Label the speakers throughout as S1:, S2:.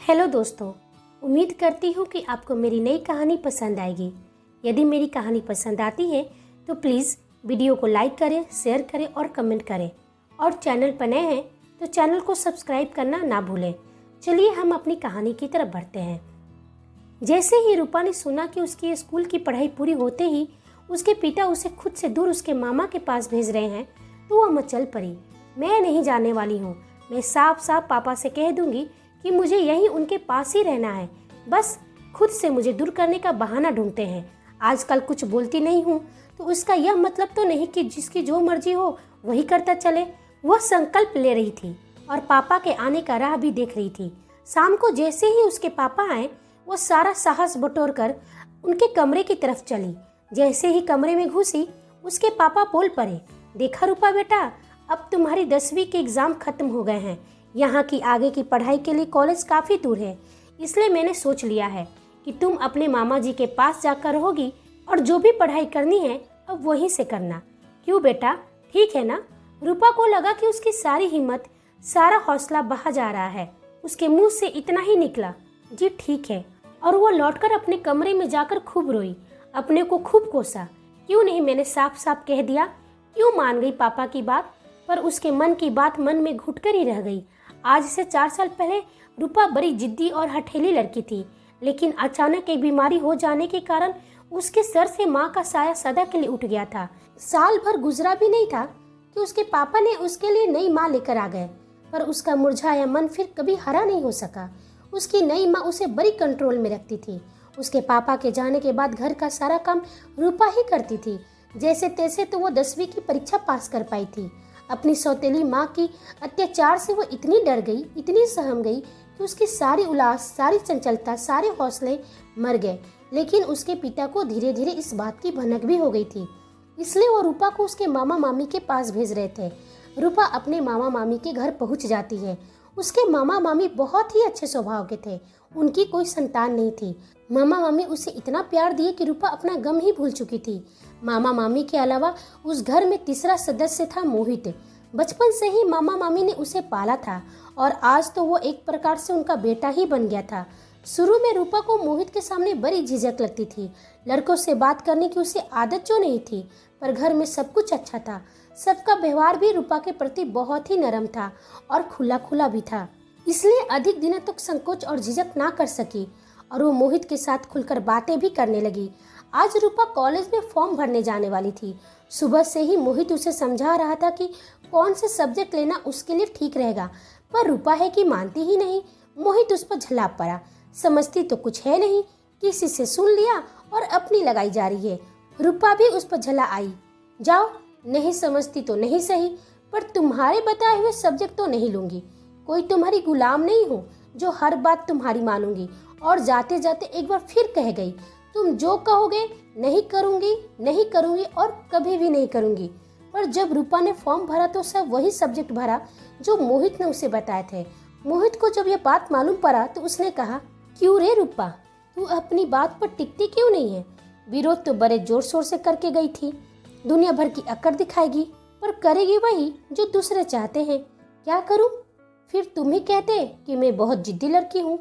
S1: Hello दोस्तों, उम्मीद करती हूँ कि आपको मेरी नई कहानी पसंद आएगी। यदि मेरी कहानी पसंद आती है तो प्लीज़ वीडियो को लाइक करें, शेयर करें और कमेंट करें। और चैनल पर नए हैं तो चैनल को सब्सक्राइब करना ना भूलें। चलिए हम अपनी कहानी की तरफ बढ़ते हैं। जैसे ही रूपा ने सुना कि उसकी स्कूल की पढ़ाई पूरी होते ही उसके पिता उसे खुद से दूर उसके मामा के पास भेज रहे हैं तो वह मचल पड़ी। मैं नहीं जाने वाली हूँ। मैं साफ साफ पापा से कह दूंगी कि मुझे यहीं उनके पास ही रहना है। बस खुद से मुझे दूर करने का बहाना ढूंढते हैं। आजकल कुछ बोलती नहीं हूँ तो उसका यह मतलब तो नहीं कि जिसकी जो मर्जी हो वही करता चले। वह संकल्प ले रही थी और पापा के आने का राह भी देख रही थी। शाम को जैसे ही उसके पापा आए वो सारा साहस बटोर कर उनके कमरे की तरफ चली। जैसे ही कमरे में घुसी उसके पापा बोल पड़े, देखा रूपा बेटा, अब तुम्हारी 10वीं के एग्ज़ाम खत्म हो गए हैं। यहाँ की आगे की पढ़ाई के लिए कॉलेज काफ़ी दूर है, इसलिए मैंने सोच लिया है कि तुम अपने मामा जी के पास जाकर रहोगी और जो भी पढ़ाई करनी है अब वहीं से करना। क्यों बेटा, ठीक है ना? रूपा को लगा कि उसकी सारी हिम्मत, सारा हौसला बहा जा रहा है। उसके मुंह से इतना ही निकला, जी ठीक है। और वो लौटकर अपने कमरे में जाकर खूब रोई, अपने को खूब कोसा। क्यों नहीं मैंने साफ साफ कह दिया? क्यों मान गई पापा की बात? पर उसके मन की बात मन में घुट कर ही रह गई। आज से 4 साल पहले रूपा बड़ी जिद्दी और हठेली लड़की थी, लेकिन अचानक एक बीमारी हो जाने के कारण उसके सर से माँ का साया सदा के लिए उठ गया था। साल भर गुजरा भी नहीं था कि उसके पापा ने उसके लिए नई माँ लेकर आ गए, पर उसका मुरझाया मन फिर कभी हरा नहीं हो सका। उसकी नई माँ उसे बड़ी कंट्रोल में रखती थी। उसके पापा के जाने के बाद घर का सारा काम रूपा ही करती थी। जैसे तैसे तो वो 10वीं की परीक्षा पास कर पाई थी। अपनी सौतेली माँ की अत्याचार से वो इतनी डर गई, इतनी सहम गई कि उसकी सारी उल्लास, सारी चंचलता, सारे हौसले मर गए। लेकिन उसके पिता को धीरे धीरे इस बात की भनक भी हो गई थी, इसलिए वो रूपा को उसके मामा मामी के पास भेज रहे थे। रूपा अपने मामा मामी के घर पहुंच जाती है। उसके मामा मामी बहुत ही अच्छे स्वभाव के थे। उनकी कोई संतान नहीं थी। मामा मामी उसे इतना प्यार दिए कि रूपा अपना गम ही भूल चुकी थी। मामा मामी के अलावा उस घर में तीसरा सदस्य था मोहित। बचपन से ही मामा मामी ने उसे पाला था और आज तो वो एक प्रकार से उनका बेटा ही बन गया था। शुरू में रूपा को मोहित के सामने बड़ी झिझक लगती थी। लड़कों से बात करने की उसे आदत जो नहीं थी, पर घर में सब कुछ अच्छा था। सबका व्यवहार भी रूपा के प्रति बहुत ही नरम था और खुला खुला भी था, इसलिए अधिक दिनों तक संकोच और झिझक ना कर सकी और वो मोहित के साथ खुलकर बातें भी करने लगी। आज रूपा कॉलेज में फॉर्म भरने जाने वाली थी। सुबह से ही मोहित उसे समझा रहा था कि कौन से सब्जेक्ट लेना उसके लिए ठीक रहेगा, पर रूपा है कि मानती ही नहीं। मोहित उस पर झला पड़ा, समझती तो कुछ है नहीं, किसी से सुन लिया और अपनी लगाई जा रही है। रूपा भी उस पर झला आई, जाओ, नहीं समझती तो नहीं सही, पर तुम्हारे बताए हुए सब्जेक्ट तो नहीं लूंगी। कोई तुम्हारी गुलाम नहीं हूँ जो हर बात तुम्हारी मानूंगी। और जाते जाते एक बार फिर कह गई, तुम जो कहोगे नहीं करूंगी, नहीं करूंगी और कभी भी नहीं करूंगी। पर जब रूपा ने फॉर्म भरा तो सब वही सब्जेक्ट भरा जो मोहित ने उसे बताए थे। मोहित को जब यह बात मालूम पड़ा तो उसने कहा, क्यों रे रूपा, तू अपनी बात पर टिकती क्यों नहीं है? विरोध तो बड़े जोर शोर से करके गई थी। दुनिया भर की अकड़ दिखाएगी, पर करेगी वही जो दूसरे चाहते हैं। क्या करूं? फिर तुम ही कहते कि मैं बहुत जिद्दी लड़की हूँ।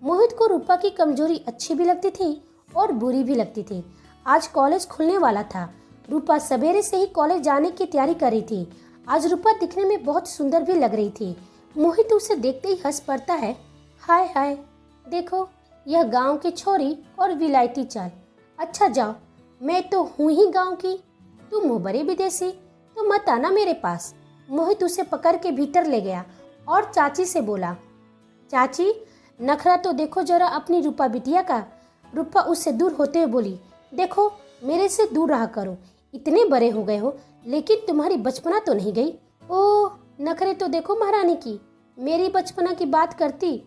S1: मोहित को रूपा की कमजोरी अच्छी भी लगती थी और बुरी भी लगती थी। आज कॉलेज खुलने वाला था। रूपा सवेरे से ही कॉलेज जाने की तैयारी कर रही थी। आज रूपा दिखने में बहुत सुंदर भी लग रही थी। मोहित उसे देखते ही हंस पड़ता है, हाय हाय, देखो यह गांव की छोरी और विलायती चाल। अच्छा जाओ, मैं तो हूँ ही गांव की, तुम हो बड़े विदेशी, तो मत आना मेरे पास। मोहित उसे पकड़ के भीतर ले गया और चाची से बोला, चाची नखरा तो देखो जरा अपनी रूपा बिटिया का। रूपा उससे दूर होते हुए बोली, देखो मेरे से दूर रहा करो, इतने बड़े हो गए हो लेकिन तुम्हारी बचपना तो नहीं गई। ओह नखरे तो देखो महारानी की, मेरी बचपना की बात करती।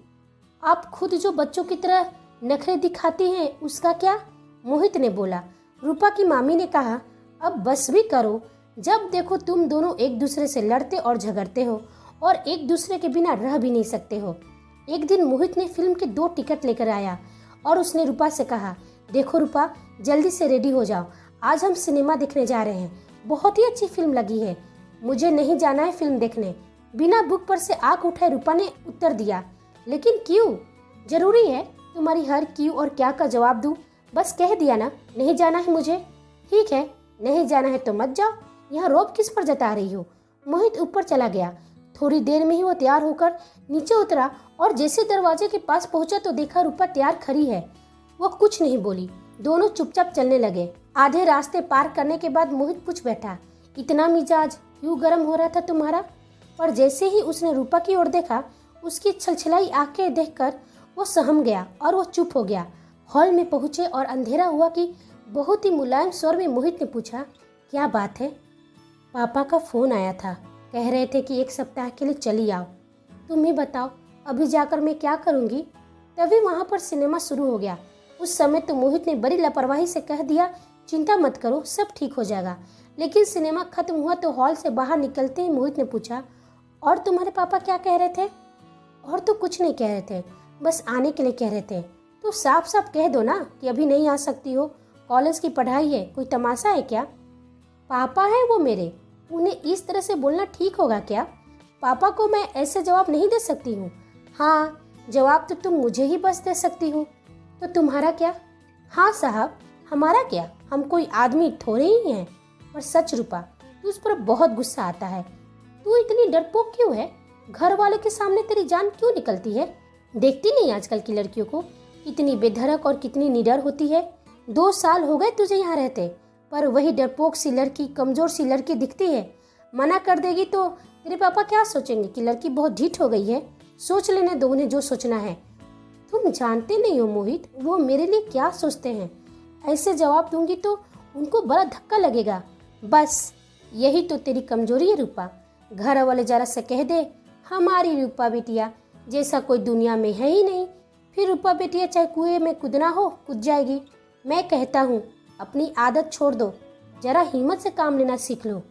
S1: आप खुद जो बच्चों की तरह नखरे दिखाती हैं उसका क्या? मोहित ने बोला। रूपा की मामी ने कहा, अब बस भी करो, जब देखो तुम दोनों एक दूसरे से लड़ते और झगड़ते हो और एक दूसरे के बिना रह भी नहीं सकते हो। एक दिन मोहित ने फिल्म के 2 टिकट लेकर आया और उसने रूपा से कहा, देखो रूपा, जल्दी से रेडी हो जाओ, आज हम सिनेमा देखने जा रहे हैं। बहुत ही अच्छी फिल्म लगी है। मुझे नहीं जाना है फिल्म देखने। बिना बुक पर से आंख उठाए रूपा ने उत्तर दिया, लेकिन क्यों? जरूरी है तुम्हारी हर क्यों और क्या का जवाब दूं? बस कह दिया ना नहीं जाना है मुझे। ठीक है, नहीं जाना है तो मत जाओ, यहाँ रोब किस पर जता रही हो? मोहित ऊपर चला गया। थोड़ी देर में ही वो तैयार होकर नीचे उतरा और जैसे दरवाजे के पास पहुंचा तो देखा रूपा तैयार खड़ी है। वो कुछ नहीं बोली, दोनों चुपचाप चलने लगे। आधे रास्ते पार करने के बाद मोहित पूछ बैठा, इतना मिजाज क्यों गर्म हो रहा था तुम्हारा? पर जैसे ही उसने रूपा की ओर देखा, उसकी छलछलाई आंखें देखकर वो सहम गया और वो चुप हो गया। हॉल में पहुंचे और अंधेरा हुआ कि बहुत ही मुलायम स्वर में मोहित ने पूछा, क्या बात है? पापा का फोन आया था, कह रहे थे कि 1 सप्ताह के लिए चली आओ। तुम ही बताओ अभी जाकर मैं क्या करूंगी? तभी वहां पर सिनेमा शुरू हो गया। उस समय तो मोहित ने बड़ी लापरवाही से कह दिया, चिंता मत करो, सब ठीक हो जाएगा। लेकिन सिनेमा खत्म हुआ तो हॉल से बाहर निकलते ही मोहित ने पूछा, और तुम्हारे पापा क्या कह रहे थे? और तो कुछ नहीं कह रहे थे, बस आने के लिए कह रहे थे। तो साफ साफ कह दो ना कि अभी नहीं आ सकती हो, कॉलेज की पढ़ाई है, कोई तमाशा है क्या? पापा है वो मेरे, उन्हें इस तरह से बोलना ठीक होगा क्या? पापा को मैं ऐसे जवाब नहीं दे सकती हूँ। हाँ, जवाब तो तुम मुझे ही बस दे सकती हो। तो तुम्हारा क्या? हाँ साहब, हमारा क्या, हम कोई आदमी थोड़े ही हैं। पर सच रूपा, तुझ पर बहुत गुस्सा आता है। तू इतनी डरपोक क्यों है? घर वाले के सामने तेरी जान क्यों निकलती है? देखती नहीं आजकल की लड़कियों को, कितनी बेधड़क और कितनी निडर होती है। 2 साल हो गए तुझे यहाँ रहते, पर वही डरपोक सी लड़की, कमजोर सी लड़की दिखती है। मना कर देगी तो तेरे पापा क्या सोचेंगे कि लड़की बहुत ढीठ हो गई है? सोच लेने दो उन्हें जो सोचना है। तुम जानते नहीं हो मोहित, वो मेरे लिए क्या सोचते हैं। ऐसे जवाब दूंगी तो उनको बड़ा धक्का लगेगा। बस यही तो तेरी कमजोरी है रूपा। घर वाले जरा से कह दे, हमारी रूपा बेटिया जैसा कोई दुनिया में है ही नहीं, फिर रूपा बेटिया चाहे कुएं में कूदना हो कूद जाएगी। मैं कहता हूँ अपनी आदत छोड़ दो, जरा हिम्मत से काम लेना सीख लो।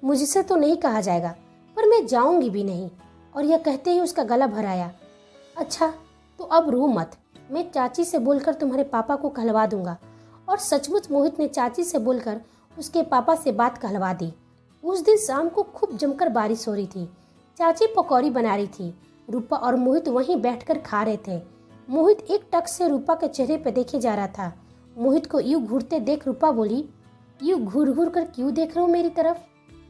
S1: मुझसे तो नहीं कहा जाएगा, पर मैं जाऊंगी भी नहीं। और यह कहते ही उसका गला भराया। अच्छा तो अब रो मत, मैं चाची से बोलकर तुम्हारे पापा को कहलवा दूंगा। और सचमुच मोहित ने चाची से बोलकर उसके पापा से बात कहलवा दी। उस दिन शाम को खूब जमकर बारिश हो रही थी। चाची पकौड़ी बना रही थी। रूपा और मोहित वहीं बैठकर खा रहे थे। मोहित एक टक से रूपा के चेहरे पर देखे जा रहा था। मोहित को यूं घूरते देख रूपा बोली, यूं घूर घूर कर क्यों देख रहे हो मेरी तरफ?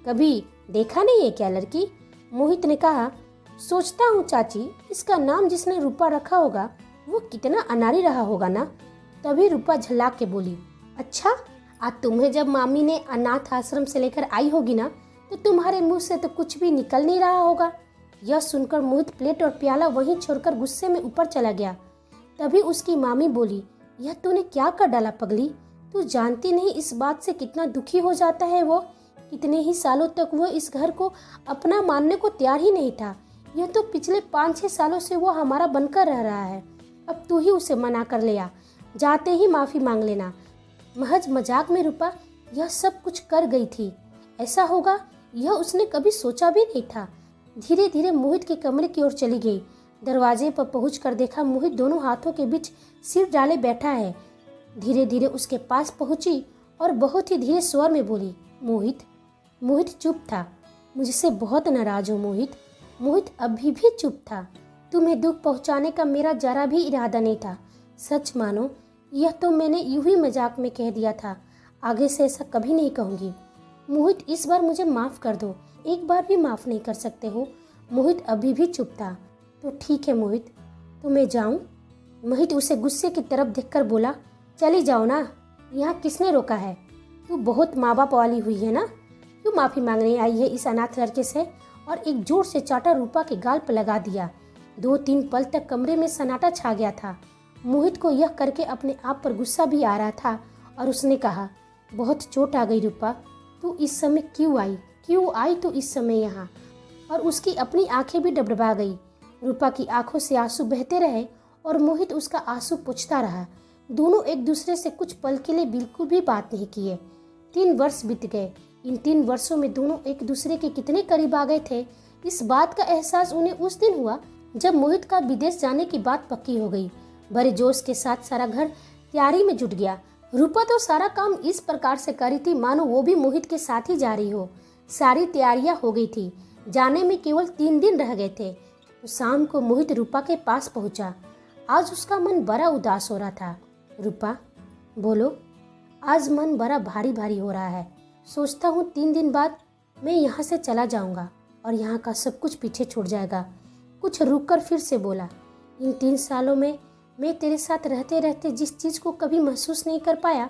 S1: कभी देखा नहीं है क्या लड़की? मोहित ने कहा, सोचता हूँ चाची, इसका नाम जिसने रूपा रखा होगा वो कितना अनाड़ी रहा होगा ना। तभी रूपा झल्ला के बोली, अच्छा आज तुम्हें जब मामी ने अनाथ आश्रम से लेकर आई होगी ना, तो तुम्हारे मुंह से तो कुछ भी निकल नहीं रहा होगा। यह सुनकर मोहित प्लेट और प्याला वहीं छोड़कर गुस्से में ऊपर चला गया। तभी उसकी मामी बोली, यह तूने क्या कर डाला पगली? तू जानती नहीं इस बात से कितना दुखी हो जाता है वो। कितने ही सालों तक वो इस घर को अपना मानने को तैयार ही नहीं था। यह तो पिछले 5-6 सालों से वो हमारा बनकर रह रहा है। अब तू ही उसे मना कर लिया, जाते ही माफी मांग लेना। महज मजाक में रूपा यह सब कुछ कर गई थी, ऐसा होगा यह उसने कभी सोचा भी नहीं था। धीरे धीरे मोहित के कमरे की ओर चली गई। दरवाजे पर पहुंचकर देखा मोहित दोनों हाथों के बीच सिर डाले बैठा है। धीरे धीरे उसके पास पहुंची और बहुत ही धीरे स्वर में बोली, मोहित। मोहित चुप था। मुझसे बहुत नाराज हो मोहित। मोहित अभी भी चुप था। तुम्हें दुख पहुंचाने का मेरा जरा भी इरादा नहीं था। सच मानो, यह तो मैंने यूं ही मजाक में कह दिया था। आगे से ऐसा कभी नहीं कहूँगी। मोहित इस बार मुझे माफ़ कर दो। एक बार भी माफ़ नहीं कर सकते हो? मोहित अभी भी चुप था। तो ठीक है मोहित, तो मैं जाऊँ? मोहित उसे गुस्से की तरफ देखकर बोला, चली जाओ ना, यहाँ किसने रोका है? तू बहुत माँ बाप वाली हुई है ना, क्यों माफ़ी मांगने आई है इस अनाथ लड़के से? और एक जोर से चाटा रूपा के गाल पर लगा दिया। 2-3 पल तक कमरे में सन्नाटा छा गया था। मोहित को यह करके अपने आप पर गुस्सा भी आ रहा था और उसने कहा, बहुत चोट आ गई रूपा, तू इस समय क्यों आई तू इस समय यहाँ? और उसकी अपनी आंखें भी डबडबा गई। रूपा की आंखों से आंसू बहते रहे और मोहित उसका आंसू पोंछता रहा। दोनों एक दूसरे से कुछ पल के लिए बिल्कुल भी बात नहीं किए। 3 वर्ष बीत गए। इन 3 वर्षों में दोनों एक दूसरे के कितने करीब आ गए थे, इस बात का एहसास उन्हें उस दिन हुआ जब मोहित का विदेश जाने की बात पक्की हो गई। बड़े जोश के साथ सारा घर तैयारी में जुट गया। रूपा तो सारा काम इस प्रकार से करी थी मानो वो भी मोहित के साथ ही जा रही हो। सारी तैयारियां हो गई थी, जाने में केवल 3 दिन रह गए थे। तो शाम को मोहित रूपा के पास पहुंचा। आज उसका मन बड़ा उदास हो रहा था। रूपा, बोलो। आज मन बड़ा भारी भारी हो रहा है। सोचता हूँ 3 दिन बाद मैं यहाँ से चला जाऊँगा और यहाँ का सब कुछ पीछे छूट जाएगा। कुछ रुककर फिर से बोला, इन 3 सालों में मैं तेरे साथ रहते रहते जिस चीज़ को कभी महसूस नहीं कर पाया,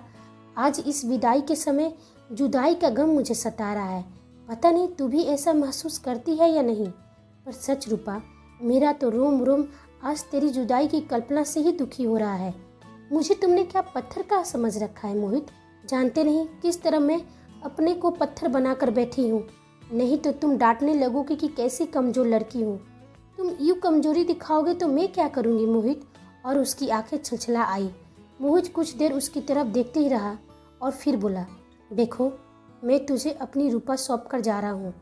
S1: आज इस विदाई के समय जुदाई का गम मुझे सता रहा है। पता नहीं तू भी ऐसा महसूस करती है या नहीं, पर सच रूपा, मेरा तो रोम रोम आज तेरी जुदाई की कल्पना से ही दुखी हो रहा है। मुझे तुमने क्या पत्थर का समझ रखा है मोहित? जानते नहीं किस तरह मैं अपने को पत्थर बनाकर बैठी हूँ। नहीं तो तुम डांटने लगोगे कि कैसी कमजोर लड़की हूँ। तुम यूँ कमजोरी दिखाओगे तो मैं क्या करूँगी मोहित? और उसकी आंखें छलछला आई। मोहित कुछ देर उसकी तरफ देखते ही रहा और फिर बोला, देखो, मैं तुझे अपनी रूपा सौंप कर जा रहा हूँ,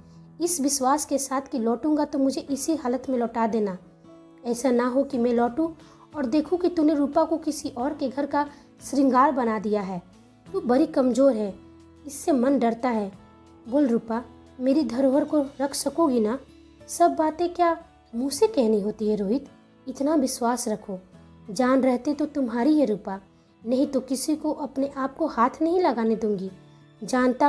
S1: इस विश्वास के साथ कि लौटूंगा तो मुझे इसी हालत में लौटा देना। ऐसा ना हो कि मैं लौटूं और देखूं कि तूने रूपा को किसी और के घर का श्रृंगार बना दिया है। तू बड़ी कमज़ोर है, इससे मन डरता है। बोल रूपा, मेरी धरोहर को रख सकोगी ना? सब बातें क्या मुँह से कहनी होती है रोहित? इतना विश्वास रखो। जान रहते तो तुम्हारी है रूपा, नहीं तो किसी को अपने आप को हाथ नहीं लगाने दूंगी। जानता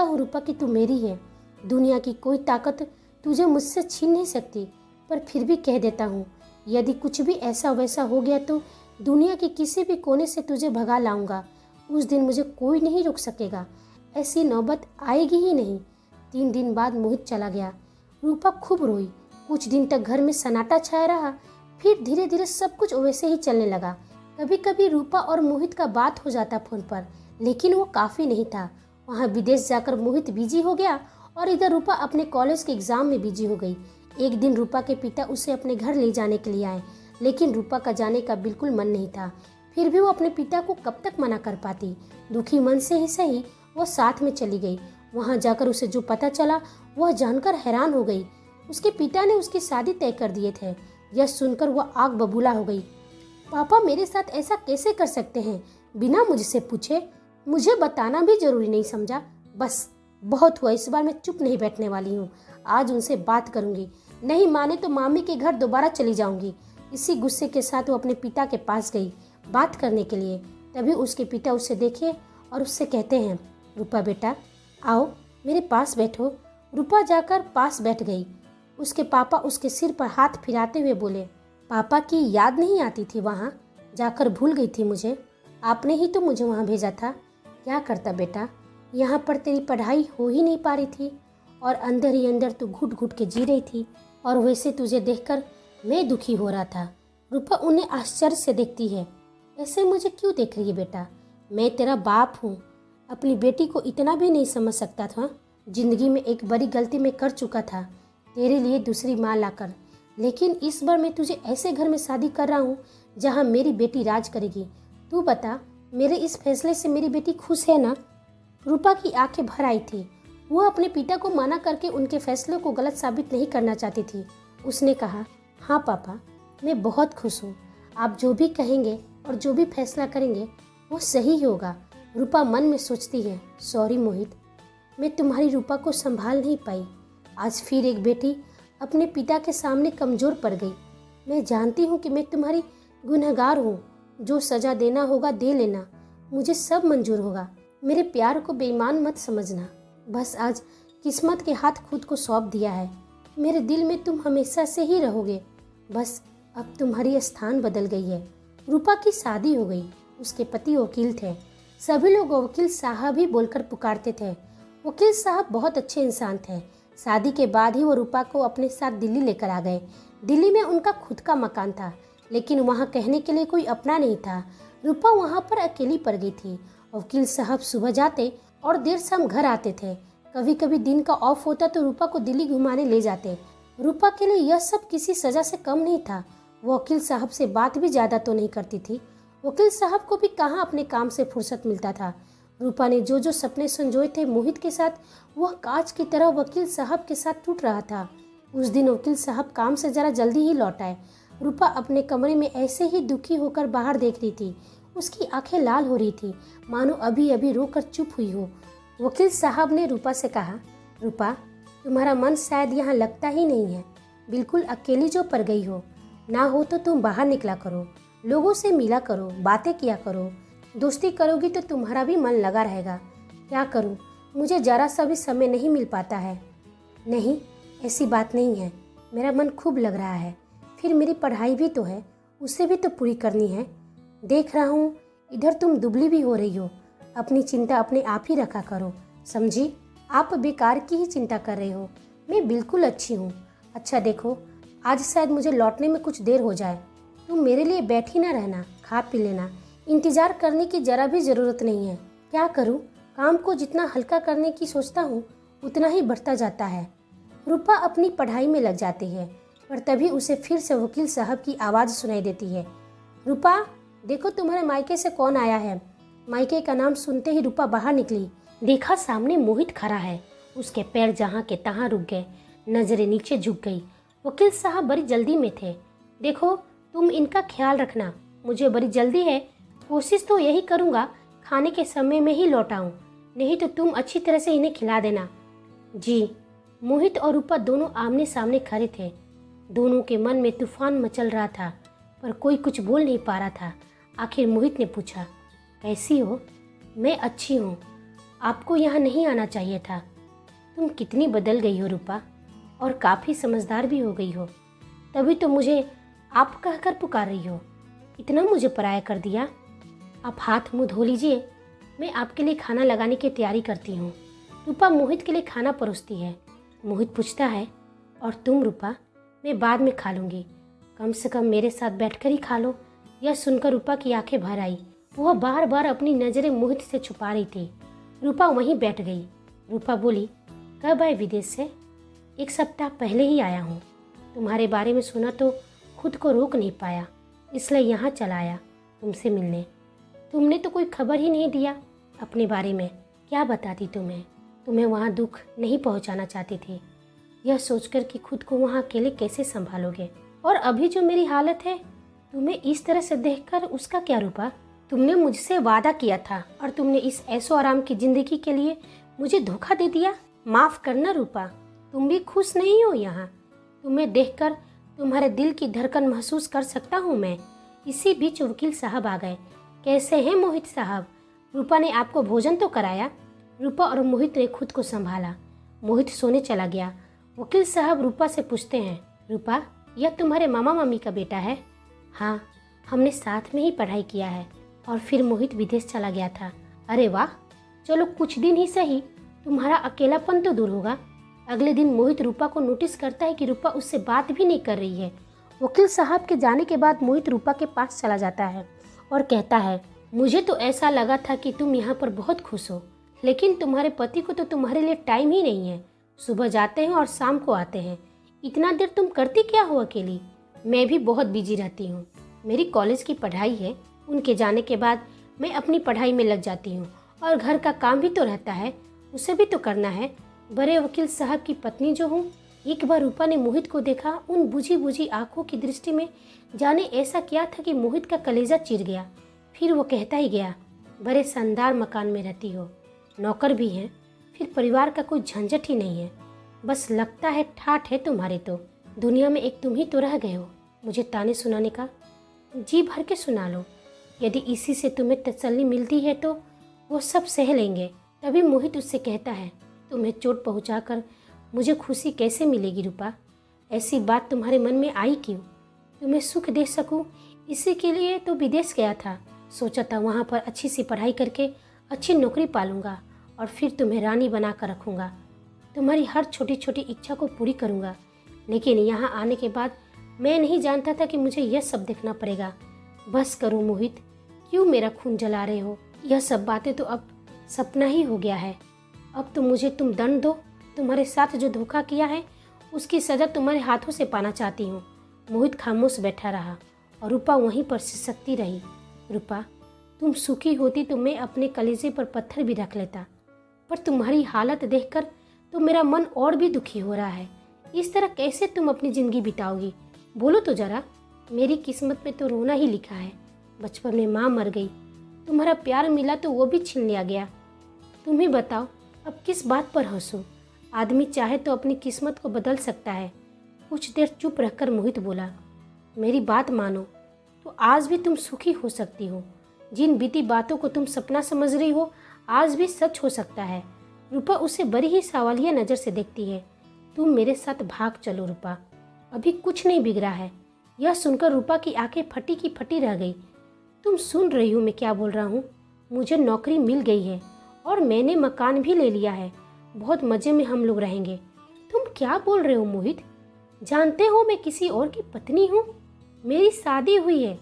S1: हूँ रूपा कि तू मेरी है। दुनिया की कोई ताकत तुझे मुझसे छीन नहीं सकती, पर फिर भी कह देता हूँ, यदि कुछ भी ऐसा वैसा हो गया तो दुनिया के किसी भी कोने से तुझे भगा लाऊंगा। उस दिन मुझे कोई नहीं रोक सकेगा। ऐसी नौबत आएगी ही नहीं। 3 दिन बाद मोहित चला गया। रूपा खूब रोई। कुछ दिन तक घर में सन्नाटा छाया रहा। फिर धीरे धीरे सब कुछ वैसे ही चलने लगा। कभी कभी रूपा और मोहित का बात हो जाता फोन पर, लेकिन वो काफ़ी नहीं था। वहाँ विदेश जाकर मोहित बिजी हो गया और इधर रूपा अपने कॉलेज के एग्ज़ाम में बिजी हो गई। एक दिन रूपा के पिता उसे अपने घर ले जाने के लिए आए, लेकिन रूपा का जाने का बिल्कुल मन नहीं था। फिर भी वो अपने पिता को कब तक मना कर पाती। दुखी मन से ही सही वो साथ में चली गई। वहाँ जाकर उसे जो पता चला वह जानकर हैरान हो गई। उसके पिता ने उसकी शादी तय कर दिए थे। यह सुनकर वह आग बबूला हो गई। पापा मेरे साथ ऐसा कैसे कर सकते हैं, बिना मुझसे पूछे? मुझे बताना भी जरूरी नहीं समझा। बस बहुत हुआ, इस बार मैं चुप नहीं बैठने वाली हूँ। आज उनसे बात करूँगी, नहीं माने तो मामी के घर दोबारा चली जाऊँगी। इसी गुस्से के साथ वो अपने पिता के पास गई बात करने के लिए। तभी उसके पिता उसे देखे और उससे कहते हैं, रूपा बेटा आओ मेरे पास बैठो। रूपा जाकर पास बैठ गई। उसके पापा उसके सिर पर हाथ फिराते हुए बोले, पापा की याद नहीं आती थी? वहाँ जाकर भूल गई थी मुझे? आपने ही तो मुझे वहाँ भेजा था। क्या करता बेटा, यहाँ पर तेरी पढ़ाई हो ही नहीं पा रही थी और अंदर ही अंदर तू घुट घुट के जी रही थी। और वैसे तुझे देखकर मैं दुखी हो रहा था। रूपा उन्हें आश्चर्य से देखती है। ऐसे मुझे क्यों देख रही है बेटा? मैं तेरा बाप हूँ। अपनी बेटी को इतना भी नहीं समझ सकता था? जिंदगी में एक बड़ी गलती मैं कर चुका था, तेरे लिए दूसरी माँ लाकर। लेकिन इस बार मैं तुझे ऐसे घर में शादी कर रहा हूँ जहाँ मेरी बेटी राज करेगी। तू बता, मेरे इस फैसले से मेरी बेटी खुश है ना? रूपा की आंखें भर आई थी। वो अपने पिता को मना करके उनके फैसले को गलत साबित नहीं करना चाहती थी। उसने कहा, हाँ पापा, मैं बहुत खुश हूँ। आप जो भी कहेंगे और जो भी फैसला करेंगे वो सही होगा। रूपा मन में सोचती है, सॉरी मोहित, मैं तुम्हारी रूपा को संभाल नहीं पाई। आज फिर एक बेटी अपने पिता के सामने कमज़ोर पड़ गई। मैं जानती हूँ कि मैं तुम्हारी गुनहगार हूँ। जो सज़ा देना होगा दे लेना, मुझे सब मंजूर होगा। मेरे प्यार को बेईमान मत समझना। बस आज किस्मत के हाथ खुद को सौंप दिया है। मेरे दिल में तुम हमेशा से ही रहोगे। बस अब तुम्हारी स्थान बदल गई है। रूपा की शादी हो गई। उसके पति वकील थे। सभी लोग वकील साहब ही बोलकर पुकारते थे। वकील साहब बहुत अच्छे इंसान थे। शादी के बाद ही वो रूपा को अपने साथ दिल्ली लेकर आ गए। दिल्ली में उनका खुद का मकान था, लेकिन वहाँ कहने के लिए कोई अपना नहीं था। रूपा वहाँ पर अकेली पड़ गई थी। वकील साहब सुबह जाते और देर शाम घर आते थे। कभी कभी दिन का ऑफ होता तो रूपा को दिल्ली घुमाने ले जाते। रूपा के लिए यह सब किसी सजा से कम नहीं था। वो वकील साहब से बात भी ज़्यादा तो नहीं करती थी। वकील साहब को भी कहाँ अपने काम से फुर्सत मिलता था। रूपा ने जो जो सपने संजोए थे मोहित के साथ, वह कांच की तरह वकील साहब के साथ टूट रहा था। उस दिन वकील साहब काम से ज़रा जल्दी ही लौट आए। रूपा अपने कमरे में ऐसे ही दुखी होकर बाहर देख रही थी। उसकी आंखें लाल हो रही थी, मानो अभी अभी रोकर चुप हुई हो। वकील साहब ने रूपा से कहा, रूपा, तुम्हारा मन शायद यहाँ लगता ही नहीं है। बिल्कुल अकेली जो पड़ गई हो। ना हो तो तुम बाहर निकला करो, लोगों से मिला करो, बातें किया करो। दोस्ती करोगी तो तुम्हारा भी मन लगा रहेगा। क्या करूं, मुझे ज़रा सा भी समय नहीं मिल पाता है। नहीं, ऐसी बात नहीं है, मेरा मन खूब लग रहा है। फिर मेरी पढ़ाई भी तो है, उसे भी तो पूरी करनी है। देख रहा हूँ इधर तुम दुबली भी हो रही हो। अपनी चिंता अपने आप ही रखा करो, समझी? आप बेकार की ही चिंता कर रहे हो। मैं बिल्कुल अच्छी हूँ। अच्छा देखो, आज शायद मुझे लौटने में कुछ देर हो जाए। तुम मेरे लिए बैठी ना रहना, खा पी लेना। इंतज़ार करने की ज़रा भी ज़रूरत नहीं है। क्या करूँ, काम को जितना हल्का करने की सोचता हूँ उतना ही बढ़ता जाता है। रूपा अपनी पढ़ाई में लग जाती है, पर तभी उसे फिर से वकील साहब की आवाज़ सुनाई देती है। रूपा, देखो तुम्हारे मायके से कौन आया है। मायके का नाम सुनते ही रूपा बाहर निकली। देखा सामने मोहित खड़ा है। उसके पैर जहाँ के तहाँ रुक गए, नजरें नीचे झुक गई। वकील साहब बड़ी जल्दी में थे। देखो, तुम इनका ख्याल रखना, मुझे बड़ी जल्दी है। कोशिश तो यही करूँगा खाने के समय में ही लौट आऊं, नहीं तो तुम अच्छी तरह से इन्हें खिला देना। जी। मोहित और रूपा दोनों आमने सामने खड़े थे। दोनों के मन में तूफान मचल रहा था, पर कोई कुछ बोल नहीं पा रहा था। आखिर मोहित ने पूछा, कैसी हो? मैं अच्छी हूँ। आपको यहाँ नहीं आना चाहिए था। तुम कितनी बदल गई हो रूपा, और काफ़ी समझदार भी हो गई हो। तभी तो मुझे आप कहकर पुकार रही हो। इतना मुझे पराया कर दिया। आप हाथ मुंह धो लीजिए, मैं आपके लिए खाना लगाने की तैयारी करती हूँ। रूपा मोहित के लिए खाना परोसती है। मोहित पूछता है, और तुम रूपा? मैं बाद में खा लूँगी, कम से कम मेरे साथ बैठकर ही खा लो। यह सुनकर रूपा की आंखें भर आई। वह बार बार अपनी नज़रें मोहित से छुपा रही थी। रूपा वहीं बैठ गई। रूपा बोली, कब आए विदेश से? 1 सप्ताह पहले ही आया हूँ। तुम्हारे बारे में सुना तो खुद को रोक नहीं पाया, इसलिए यहाँ चला आया तुमसे मिलने। तुमने तो कोई खबर ही नहीं दिया अपने बारे में। क्या बताती तुम्हें वहाँ दुख नहीं पहुँचाना चाहती थी, यह सोचकर कि खुद को वहाँ अकेले कैसे संभालोगे। और अभी जो मेरी हालत है, तुम्हें इस तरह से देखकर उसका क्या रूपा? तुमने मुझसे वादा किया था और तुमने इस ऐशो आराम की जिंदगी के लिए मुझे धोखा दे दिया। माफ़ करना रूपा, तुम भी खुश नहीं हो यहाँ। तुम्हें देखकर तुम्हारे दिल की धड़कन महसूस कर सकता हूँ मैं। इसी बीच वकील साहब आ गए। कैसे हैं मोहित साहब? रूपा ने आपको भोजन तो कराया? रूपा और मोहित ने खुद को संभाला। मोहित सोने चला गया। वकील साहब रूपा से पूछते हैं, रूपा, यह तुम्हारे मामा मामी का बेटा है? हाँ, हमने साथ में ही पढ़ाई किया है और फिर मोहित विदेश चला गया था। अरे वाह, चलो कुछ दिन ही सही, तुम्हारा अकेलापन तो दूर होगा। अगले दिन मोहित रूपा को नोटिस करता है कि रूपा उससे बात भी नहीं कर रही है। वकील साहब के जाने के बाद मोहित रूपा के पास चला जाता है और कहता है, मुझे तो ऐसा लगा था कि तुम यहाँ पर बहुत खुश हो, लेकिन तुम्हारे पति को तो तुम्हारे लिए टाइम ही नहीं है। सुबह जाते हैं और शाम को आते हैं। इतना देर तुम करती क्या हो अकेली? मैं भी बहुत बिजी रहती हूँ। मेरी कॉलेज की पढ़ाई है, उनके जाने के बाद मैं अपनी पढ़ाई में लग जाती हूँ और घर का काम भी तो रहता है, उसे भी तो करना है। बड़े वकील साहब की पत्नी जो हूँ। एक बार रूपा ने मोहित को देखा। उन बुझी बुझी आंखों की दृष्टि में जाने ऐसा क्या था कि मोहित का कलेजा चिर गया। फिर वो कहता ही गया, बड़े शानदार मकान में रहती हो, नौकर भी हैं, फिर परिवार का कोई झंझट ही नहीं है। बस लगता है ठाठ है तुम्हारे तो। दुनिया में एक तुम ही तो रह गए हो मुझे ताने सुनाने का। जी भर के सुना लो, यदि इसी से तुम्हें तसल्ली मिलती है तो वो सब सह लेंगे। तभी मोहित उससे कहता है, तुम्हें चोट पहुंचाकर मुझे खुशी कैसे मिलेगी रूपा? ऐसी बात तुम्हारे मन में आई क्यों? तुम्हें सुख दे सकूं, इसी के लिए तो विदेश गया था। सोचा था वहाँ पर अच्छी सी पढ़ाई करके अच्छी नौकरी पालूंगा और फिर तुम्हें रानी बना कर रखूँगा। तुम्हारी हर छोटी छोटी इच्छा को पूरी करूँगा। लेकिन यहाँ आने के बाद मैं नहीं जानता था कि मुझे यह सब देखना पड़ेगा। बस करो मोहित, क्यों मेरा खून जला रहे हो? यह सब बातें तो अब सपना ही हो गया है। अब तो मुझे तुम दंड दो। तुम्हारे साथ जो धोखा किया है उसकी सज़ा तुम्हारे हाथों से पाना चाहती हूँ। मोहित खामोश बैठा रहा और रूपा वहीं पर सिसकती रही। रूपा, तुम सुखी होती तो मैं अपने कलेजे पर पत्थर भी रख लेता, पर तुम्हारी हालत देखकर तो मेरा मन और भी दुखी हो रहा है। इस तरह कैसे तुम अपनी ज़िंदगी बिताओगी? बोलो तो ज़रा। मेरी किस्मत में तो रोना ही लिखा है। बचपन में माँ मर गई, तुम्हारा प्यार मिला तो वो भी छीन लिया गया। तुम ही बताओ, अब किस बात पर हंसूं? आदमी चाहे तो अपनी किस्मत को बदल सकता है। कुछ देर चुप रहकर मोहित बोला, मेरी बात मानो तो आज भी तुम सुखी हो सकती हो। जिन बीती बातों को तुम सपना समझ रही हो आज भी सच हो सकता है। रूपा उसे बड़ी ही सवालिया नज़र से देखती है। तुम मेरे साथ भाग चलो रूपा, अभी कुछ नहीं बिगड़ा है। यह सुनकर रूपा की आंखें फटी की फटी रह गई। तुम सुन रही हो मैं क्या बोल रहा हूँ? मुझे नौकरी मिल गई है और मैंने मकान भी ले लिया है। बहुत मज़े में हम लोग रहेंगे। तुम क्या बोल रहे हो मोहित? जानते हो मैं किसी और की पत्नी हूँ। मेरी शादी हुई है,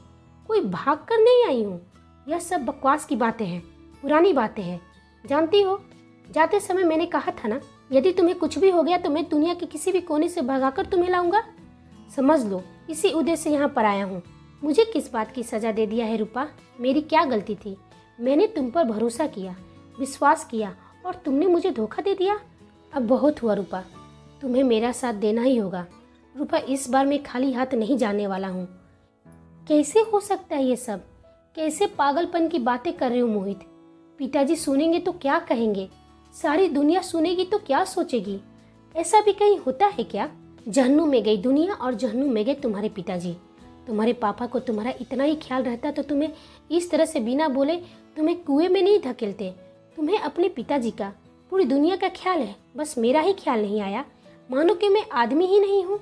S1: कोई भाग कर नहीं आई हूँ। यह सब बकवास की बातें हैं, पुरानी बातें हैं। जानती हो, जाते समय मैंने कहा था ना, यदि तुम्हें कुछ भी हो गया तो मैं दुनिया के किसी भी कोने से भगाकर तुम्हें लाऊंगा। समझ लो इसी उद्देश्य से यहाँ पर आया हूँ। मुझे किस बात की सज़ा दे दिया है रूपा? मेरी क्या गलती थी? मैंने तुम पर भरोसा किया, विश्वास किया और तुमने मुझे धोखा दे दिया। अब बहुत हुआ रूपा, तुम्हें मेरा साथ देना ही होगा। रूपा, इस बार मैं खाली हाथ नहीं जाने वाला हूँ। कैसे हो सकता है ये सब? कैसे पागलपन की बातें कर रहे हो मोहित? पिताजी सुनेंगे तो क्या कहेंगे? सारी दुनिया सुनेगी तो क्या सोचेगी? ऐसा भी कहीं होता है क्या? जहन्नुम में गई दुनिया और जहन्नुम में गए तुम्हारे पिताजी। तुम्हारे पापा को तुम्हारा इतना ही ख्याल रहता तो तुम्हें इस तरह से बिना बोले तुम्हें कुएं में नहीं धकेलते। तुम्हें अपने पिताजी का, पूरी दुनिया का ख्याल है, बस मेरा ही ख्याल नहीं आया। मानो कि मैं आदमी ही नहीं हूँ।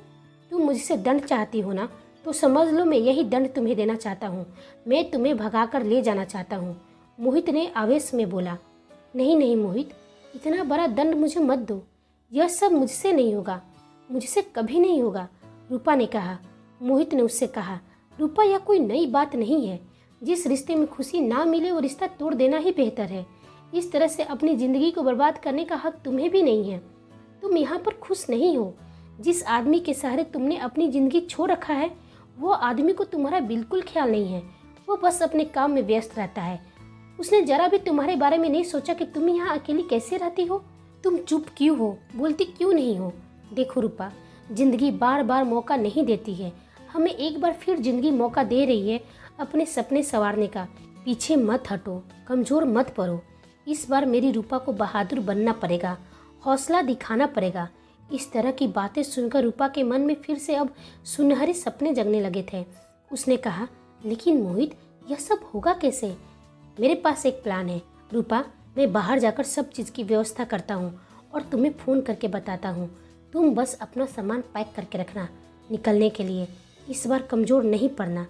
S1: तुम मुझसे दंड चाहती हो ना, तो समझ लो मैं यही दंड तुम्हें देना चाहता हूँ। मैं तुम्हें भगाकर ले जाना चाहता हूँ। मोहित ने आवेश में बोला। नहीं नहीं मोहित, इतना बड़ा दंड मुझे मत दो। यह सब मुझसे नहीं होगा, मुझसे कभी नहीं होगा, रूपा ने कहा। मोहित ने उससे कहा, रूपा यह कोई नई बात नहीं है। जिस रिश्ते में खुशी ना मिले वो रिश्ता तोड़ देना ही बेहतर है। इस तरह से अपनी ज़िंदगी को बर्बाद करने का हक तुम्हें भी नहीं है। तुम यहाँ पर खुश नहीं हो। जिस आदमी के सहारे तुमने अपनी ज़िंदगी छोड़ रखा है वो आदमी को तुम्हारा बिल्कुल ख्याल नहीं है। वो बस अपने काम में व्यस्त रहता है। उसने जरा भी तुम्हारे बारे में नहीं सोचा कि तुम यहाँ अकेली कैसे रहती हो। तुम चुप क्यों हो, बोलती क्यों नहीं हो? देखो रूपा, जिंदगी बार बार मौका नहीं देती है। हमें एक बार फिर जिंदगी मौका दे रही है अपने सपने संवारने का। पीछे मत हटो, कमज़ोर मत पड़ो। इस बार मेरी रूपा को बहादुर बनना पड़ेगा, हौसला दिखाना पड़ेगा। इस तरह की बातें सुनकर रूपा के मन में फिर से अब सुनहरे सपने जगने लगे थे। उसने कहा, लेकिन मोहित यह सब होगा कैसे? मेरे पास एक प्लान है रूपा। मैं बाहर जाकर सब चीज़ की व्यवस्था करता हूँ और तुम्हें फ़ोन करके बताता हूँ। तुम बस अपना सामान पैक करके रखना निकलने के लिए। इस बार कमज़ोर नहीं पड़ना।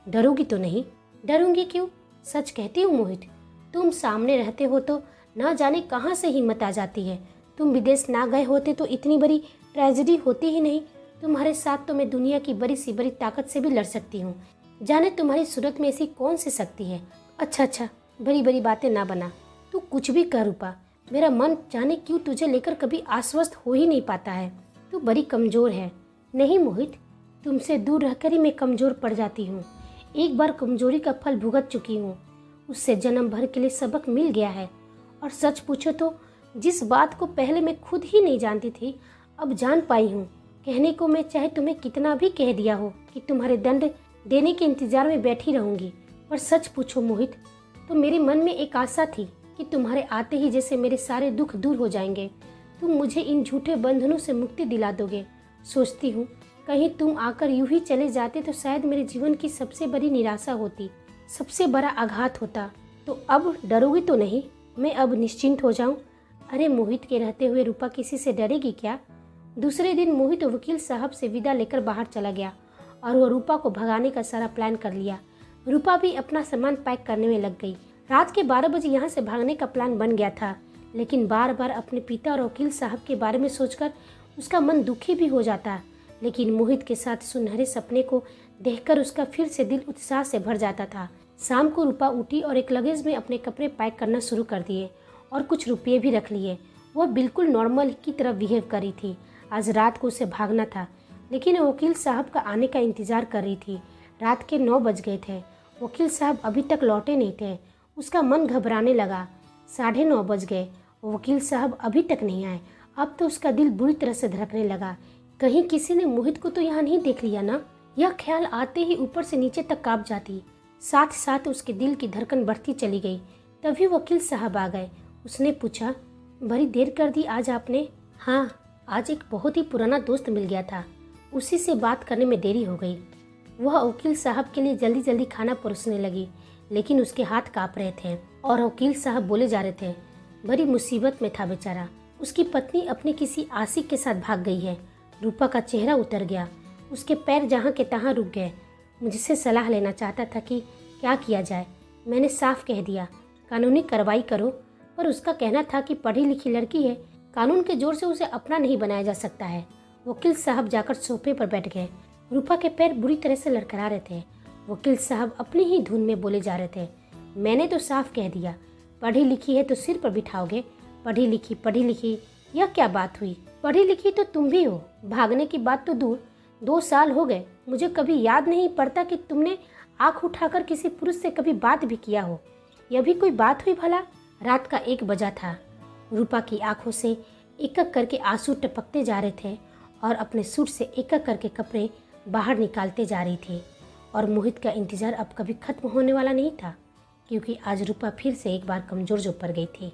S1: डरोगी तो नहीं? डरूंगी क्यों, सच कहती हूँ मोहित। तुम सामने रहते हो तो ना जाने कहाँ से हिम्मत आ जाती है। तुम विदेश ना गए होते तो इतनी बड़ी ट्रेजेडी होती ही नहीं। तुम्हारे साथ तो मैं दुनिया की बड़ी सी बड़ी ताकत से भी लड़ सकती हूँ। जाने तुम्हारी सूरत में ऐसी कौन सी शक्ति है। अच्छा, बड़ी बड़ी बातें ना बना। तू कुछ भी कर रूपा, मेरा मन जाने क्यों तुझे लेकर कभी आश्वस्त हो ही नहीं पाता है। तू बड़ी कमज़ोर है। नहीं मोहित, तुमसे दूर रहकर ही मैं कमज़ोर पड़ जाती हूँ। एक बार कमज़ोरी का फल भुगत चुकी हूँ, उससे जन्म भर के लिए सबक मिल गया है। और सच पूछो तो जिस बात को पहले मैं खुद ही नहीं जानती थी अब जान पाई हूँ। कहने को मैं चाहे तुम्हें कितना भी कह दिया हो कि तुम्हारे दंड देने के इंतजार में बैठी रहूँगी, पर सच पूछो मोहित तो मेरे मन में एक आशा थी कि तुम्हारे आते ही जैसे मेरे सारे दुख दूर हो जाएंगे। तुम मुझे इन झूठे बंधनों से मुक्ति दिला दोगे। सोचती हूँ कहीं तुम आकर यूं ही चले जाते तो शायद मेरे जीवन की सबसे बड़ी निराशा होती, सबसे बड़ा आघात होता। तो अब डरोगी तो नहीं? मैं अब निश्चिंत हो जाऊं? अरे मोहित के रहते हुए रूपा किसी से डरेगी क्या? दूसरे दिन मोहित वकील साहब से विदा लेकर बाहर चला गया और वो रूपा को भगाने का सारा प्लान कर लिया। रूपा भी अपना सामान पैक करने में लग गई। रात के 12 बजे यहाँ से भागने का प्लान बन गया था, लेकिन बार बार अपने पिता और वकील साहब के बारे में सोचकर उसका मन दुखी भी हो जाता। लेकिन मोहित के साथ सुनहरे सपने को देखकर उसका फिर से दिल उत्साह से भर जाता था। शाम को रूपा उठी और एक लगेज में अपने कपड़े पैक करना शुरू कर दिए और कुछ रुपये भी रख लिए। वह बिल्कुल नॉर्मल की तरह बिहेव करी थी। आज रात को उसे भागना था, लेकिन वकील साहब का आने का इंतजार कर रही थी। रात के 9 बज गए थे। वकील साहब अभी तक लौटे नहीं थे। उसका मन घबराने लगा। 9:30 बज गए, वकील साहब अभी तक नहीं आए। अब तो उसका दिल बुरी तरह से धड़कने लगा। कहीं किसी ने मोहित को तो यहाँ नहीं देख लिया ना? यह ख्याल आते ही ऊपर से नीचे तक कांप जाती। साथ साथ उसके दिल की धड़कन बढ़ती चली गई। तभी वकील साहब आ गए। उसने पूछा, बड़ी देर कर दी आज आपने? हाँ, आज एक बहुत ही पुराना दोस्त मिल गया था, उसी से बात करने में देरी हो गई। वह वकील साहब के लिए जल्दी जल्दी खाना परोसने लगी, लेकिन उसके हाथ काँप रहे थे और वकील साहब बोले जा रहे थे। बड़ी मुसीबत में था बेचारा। उसकी पत्नी अपने किसी आशिक के साथ भाग गई है। रूपा का चेहरा उतर गया, उसके पैर जहाँ के तहाँ रुक गए। मुझसे सलाह लेना चाहता था कि क्या किया जाए। मैंने साफ कह दिया कानूनी कार्रवाई करो, पर उसका कहना था कि पढ़ी लिखी लड़की है, कानून के जोर से उसे अपना नहीं बनाया जा सकता है। वकील साहब जाकर सोफे पर बैठ गए। रूपा के पैर बुरी तरह से लड़खड़ा रहे थे। वकील साहब अपनी ही धुन में बोले जा रहे थे। मैंने तो साफ कह दिया, पढ़ी लिखी है तो सिर पर बिठाओगे। पढ़ी लिखी यह क्या बात हुई? पढ़ी लिखी तो तुम भी हो, भागने की बात तो दूर। 2 साल हो गए, मुझे कभी याद नहीं पड़ता कि तुमने आंख उठाकर किसी पुरुष से कभी बात भी किया हो। यह भी कोई बात हुई भला? रात का 1 बजा था। रूपा की आंखों से एक एक करके आंसू टपकते जा रहे थे और अपने सूट से एक एक करके कपड़े बाहर निकालते जा रही थी। और मोहित का इंतजार अब कभी खत्म होने वाला नहीं था, क्योंकि आज रूपा फिर से एक बार कमजोर जो पड़ गई थी।